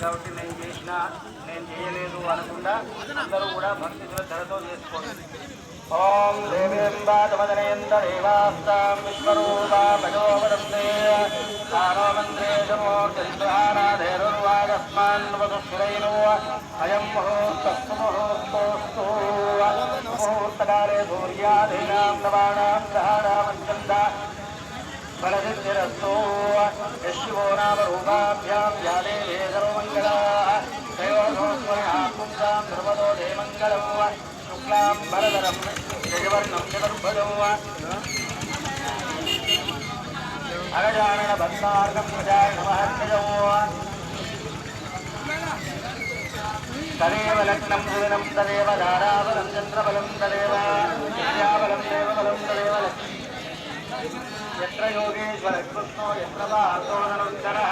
కాబట్టి నేను చేయలేదు అనకుండా అందరూ కూడా భక్తితో ధరతో చేసుకోండి. ఓం దేవేంద్రమదనయందేవాస్తాం విశ్వరూపా భజోవదంతే ఆనో మంత్రేషమూర్తిరాధేరుర్వాగస్మాన్వదుఃఖురైనో అయం ముహూర్తస్తు ముహూర్తోస్తు ముహూర్తకాలే సూర్యాదీనాం నవానాం గ్రహాణామంచంద ఫలసిద్ధిరస్తు యశివో నామ రూపాభ్యాం యా దేవే సర్వమంగళాః దైవోస్మయాః పుంసాం సర్వదో దేమంగళం శుక్లాం వరదరం జయవర్ణం చతుర్భుజం అగజానన భక్తార్గం ప్రజాయ నమః తదేవ లగ్నం సుదినం తదేవ ధారాబలం చంద్రబలం తదేవ విద్యాబలం దేవబలం తదేవ ఎత్ర యోగేశ్వర కృష్ణో ఎత్ర పార్థోనరుద్ధరః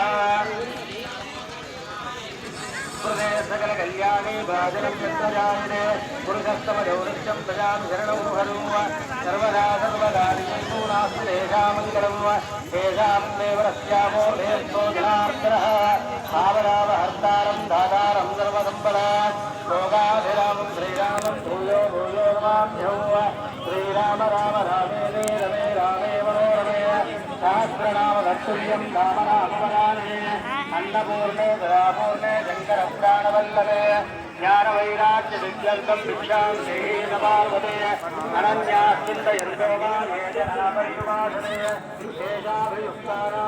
హృదయ సకల కళ్యాణి భాజనం యత్రజాయతే పురుషస్తమజౌరుష్యం ప్రజామి శరణం హరు సర్వదా సర్వదారితో నాస్తి తేషామంగళం తేషాం దేవరస్యామో దేవో జనార్దనః భావరామహర్తారం దాతారం సర్వసంపదాం లోకాభిరామం శ్రీరామం భూయో భూయో నమామ్యహం శ్రీరామ రామ రామే రమే రామే మనోరమే సహస్రనామ తత్తుల్యం రామ నామవరానే అన్నపూర్ణే దయాపూర్ణే శంకర ప్రాణవల్లభే జ్ఞానవైరాగ్య విద్యర్థం భిక్షాం దేహీ నమావతే అనన్యాశ్చింతయంతో మామే జనాపరివాసనే శేషాభియుక్తానా